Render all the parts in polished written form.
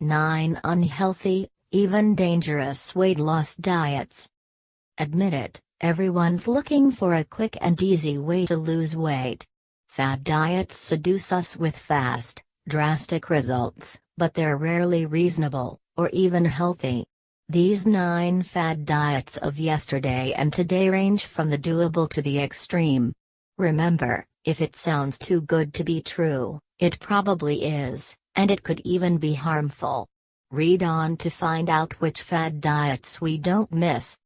9 Unhealthy, even dangerous weight loss diets. Admit it, everyone's looking for a quick and easy way to lose weight. Fad diets seduce us with fast, drastic results, but they're rarely reasonable, or even healthy. These 9 fad diets of yesterday and today range from the doable to the extreme. Remember, if it sounds too good to be true, it probably is, and it could even be harmful. Read on to find out which fad diets we don't miss.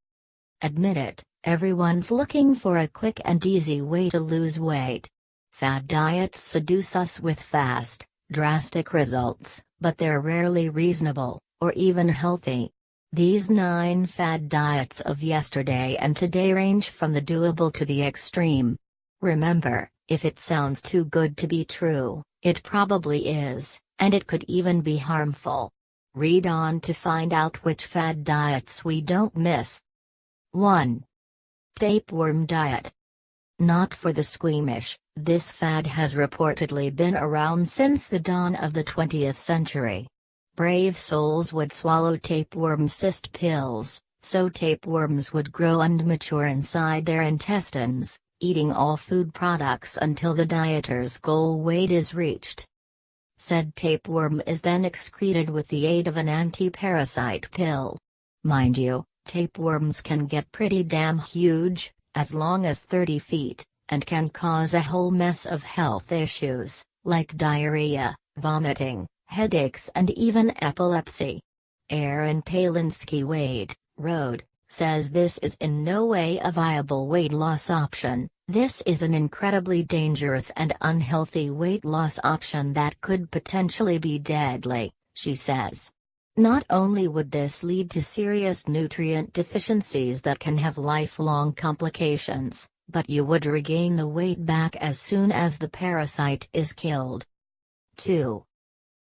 Admit it, everyone's looking for a quick and easy way to lose weight. Fad diets seduce us with fast, drastic results, but they're rarely reasonable, or even healthy. These 9 fad diets of yesterday and today range from the doable to the extreme. Remember, if it sounds too good to be true, it probably is, and it could even be harmful. Read on to find out which fad diets we don't miss. 1. Tapeworm diet. Not for the squeamish, this fad has reportedly been around since the dawn of the 20th century. Brave souls would swallow tapeworm cyst pills, so tapeworms would grow and mature inside their intestines, eating all food products until the dieter's goal weight is reached. Said tapeworm is then excreted with the aid of an anti-parasite pill. Mind you, tapeworms can get pretty damn huge, as long as 30 feet, and can cause a whole mess of health issues, like diarrhea, vomiting, headaches and even epilepsy. Aaron Palinski Wade, Road, says this is in no way a viable weight loss option. This is an incredibly dangerous and unhealthy weight loss option that could potentially be deadly, she says. Not only would this lead to serious nutrient deficiencies that can have lifelong complications, but you would regain the weight back as soon as the parasite is killed. 2.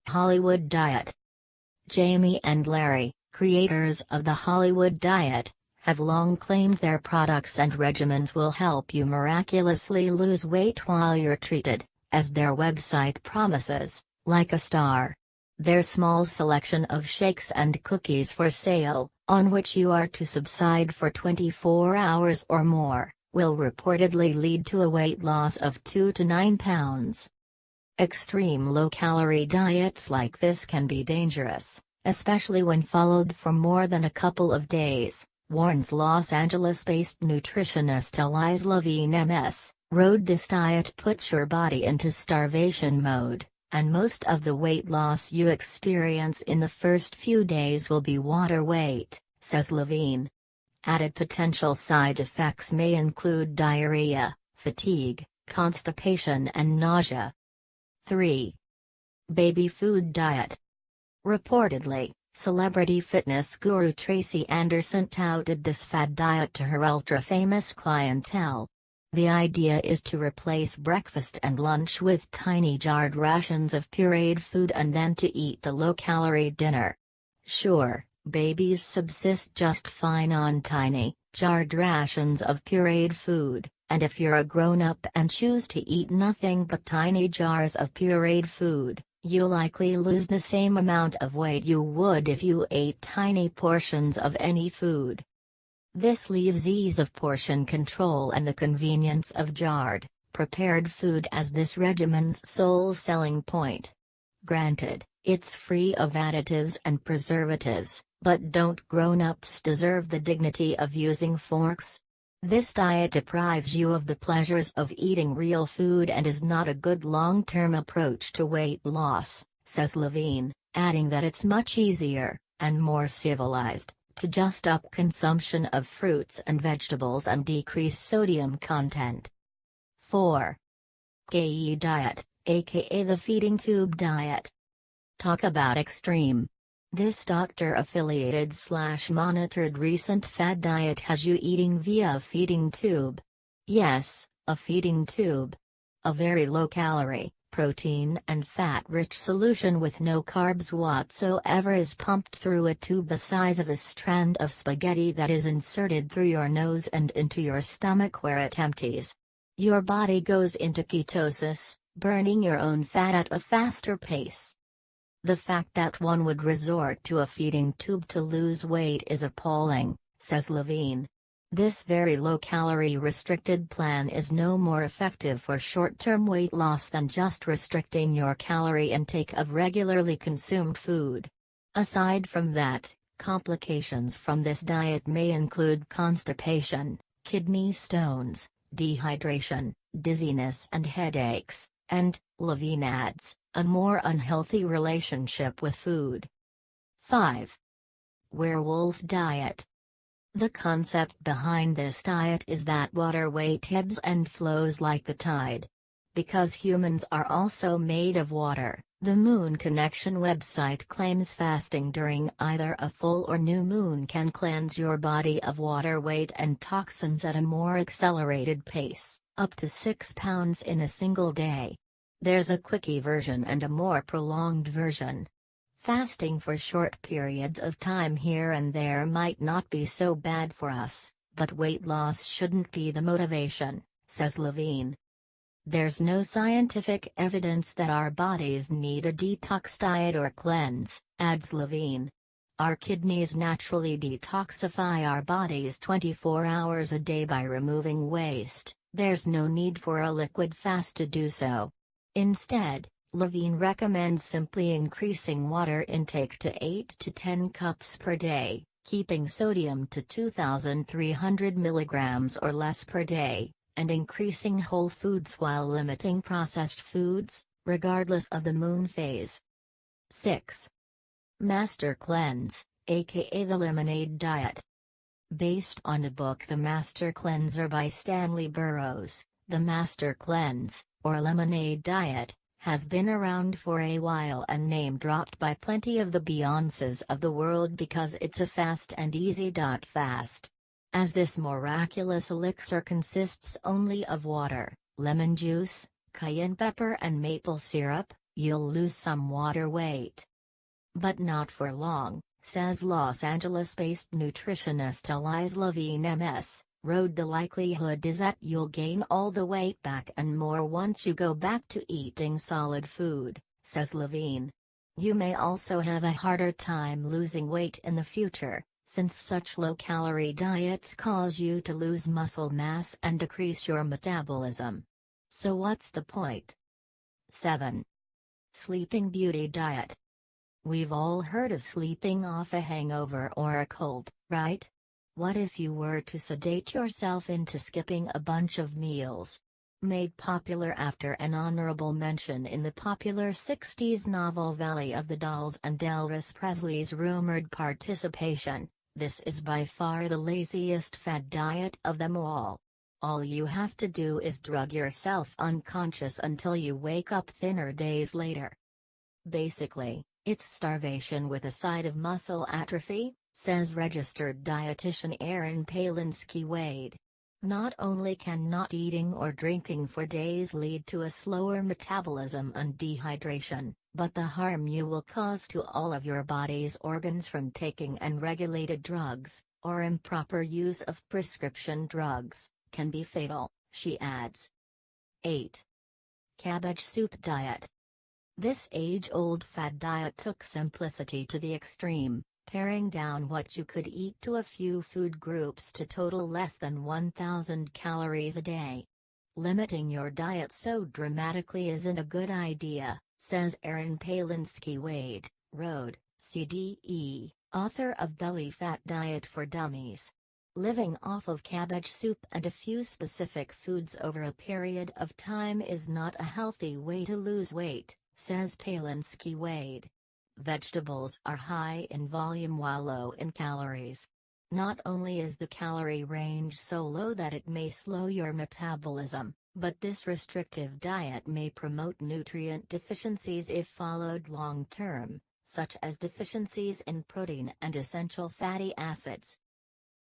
Hollywood Diet. Jamie and Larry, creators of the Hollywood Diet, have long claimed their products and regimens will help you miraculously lose weight while you're treated, as their website promises, like a star. Their small selection of shakes and cookies for sale, on which you are to subside for 24 hours or more, will reportedly lead to a weight loss of 2 to 9 pounds. Extreme low-calorie diets like this can be dangerous, especially when followed for more than a couple of days, warns Los Angeles-based nutritionist Elise Levine MS. Road. This diet puts your body into starvation mode, and most of the weight loss you experience in the first few days will be water weight, says Levine. Added potential side effects may include diarrhea, fatigue, constipation and nausea. 3. Baby food diet. Reportedly, celebrity fitness guru Tracy Anderson touted this fad diet to her ultra-famous clientele. The idea is to replace breakfast and lunch with tiny jarred rations of pureed food and then to eat a low-calorie dinner. Sure, babies subsist just fine on tiny, jarred rations of pureed food, and if you're a grown-up and choose to eat nothing but tiny jars of pureed food, you'll likely lose the same amount of weight you would if you ate tiny portions of any food. This leaves ease of portion control and the convenience of jarred, prepared food as this regimen's sole selling point. Granted, it's free of additives and preservatives, but don't grown-ups deserve the dignity of using forks? This diet deprives you of the pleasures of eating real food and is not a good long-term approach to weight loss, says Levine, adding that it's much easier, and more civilized, to just up consumption of fruits and vegetables and decrease sodium content. 4. KE diet, aka the feeding tube diet. Talk about extreme. This doctor-affiliated/monitored recent fad diet has you eating via a feeding tube. Yes, a feeding tube. A very low-calorie, protein and fat-rich solution with no carbs whatsoever is pumped through a tube the size of a strand of spaghetti that is inserted through your nose and into your stomach where it empties. Your body goes into ketosis, burning your own fat at a faster pace. The fact that one would resort to a feeding tube to lose weight is appalling, says Levine. This very low-calorie restricted plan is no more effective for short-term weight loss than just restricting your calorie intake of regularly consumed food. Aside from that, complications from this diet may include constipation, kidney stones, dehydration, dizziness and headaches, and, Levine adds, a more unhealthy relationship with food. 5. Werewolf Diet. The concept behind this diet is that water weight ebbs and flows like the tide. Because humans are also made of water, the Moon Connection website claims fasting during either a full or new moon can cleanse your body of water weight and toxins at a more accelerated pace, up to 6 pounds in a single day. There's a quickie version and a more prolonged version. Fasting for short periods of time here and there might not be so bad for us, but weight loss shouldn't be the motivation, says Levine. There's no scientific evidence that our bodies need a detox diet or cleanse, adds Levine. Our kidneys naturally detoxify our bodies 24 hours a day by removing waste. There's no need for a liquid fast to do so. Instead, Levine recommends simply increasing water intake to 8 to 10 cups per day, keeping sodium to 2,300 mg or less per day, and increasing whole foods while limiting processed foods, regardless of the moon phase. 6. Master Cleanse, aka the Lemonade Diet. Based on the book The Master Cleanser by Stanley Burroughs, the Master Cleanse, or Lemonade Diet, has been around for a while and name-dropped by plenty of the Beyoncés of the world because it's a fast and easy fast. As this miraculous elixir consists only of water, lemon juice, cayenne pepper and maple syrup, you'll lose some water weight. But not for long, says Los Angeles-based nutritionist Elise Levine MS. The likelihood is that you'll gain all the weight back and more once you go back to eating solid food, says Levine. You may also have a harder time losing weight in the future, since such low-calorie diets cause you to lose muscle mass and decrease your metabolism. So what's the point? 7. Sleeping Beauty Diet. We've all heard of sleeping off a hangover or a cold, right? What if you were to sedate yourself into skipping a bunch of meals? Made popular after an honorable mention in the popular 60s novel Valley of the Dolls and Elvis Presley's rumored participation, this is by far the laziest fad diet of them all. All you have to do is drug yourself unconscious until you wake up thinner days later. Basically, it's starvation with a side of muscle atrophy, says registered dietitian Erin Palinski-Wade. Not only can not eating or drinking for days lead to a slower metabolism and dehydration, but the harm you will cause to all of your body's organs from taking unregulated drugs, or improper use of prescription drugs, can be fatal, she adds. 8. Cabbage Soup Diet. This age-old fad diet took simplicity to the extreme, paring down what you could eat to a few food groups to total less than 1,000 calories a day. Limiting your diet so dramatically isn't a good idea, says Erin Palinski-Wade, Rhode, CDE, author of Belly Fat Diet for Dummies. Living off of cabbage soup and a few specific foods over a period of time is not a healthy way to lose weight, says Palinski-Wade. Vegetables are high in volume while low in calories. Not only is the calorie range so low that it may slow your metabolism, but this restrictive diet may promote nutrient deficiencies if followed long-term, such as deficiencies in protein and essential fatty acids.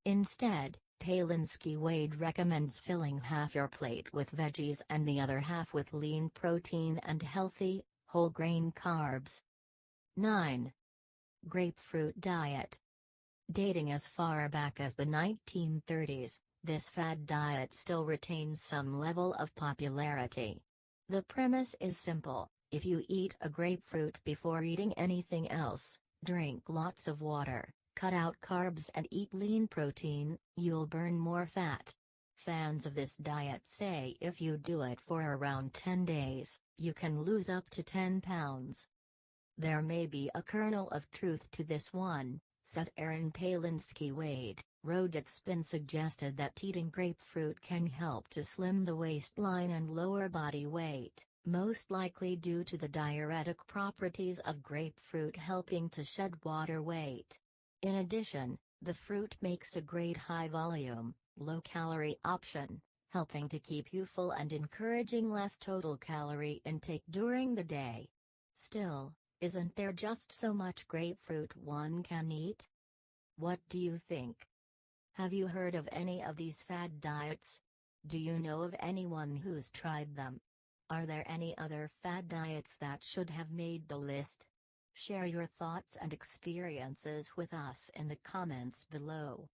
Instead, Palinski-Wade recommends filling half your plate with veggies and the other half with lean protein and healthy, whole-grain carbs. 9. Grapefruit Diet. Dating as far back as the 1930s, this fad diet still retains some level of popularity. The premise is simple: If you eat a grapefruit before eating anything else, drink lots of water, cut out carbs and eat lean protein, you'll burn more fat. Fans of this diet say if you do it for around 10 days, you can lose up to 10 pounds. There may be a kernel of truth to this one, says Aaron Palinski-Wade, wrote it's been suggested that eating grapefruit can help to slim the waistline and lower body weight, most likely due to the diuretic properties of grapefruit helping to shed water weight. In addition, the fruit makes a great high-volume, low-calorie option, helping to keep you full and encouraging less total calorie intake during the day. Still, isn't there just so much grapefruit one can eat? What do you think? Have you heard of any of these fad diets? Do you know of anyone who's tried them? Are there any other fad diets that should have made the list? Share your thoughts and experiences with us in the comments below.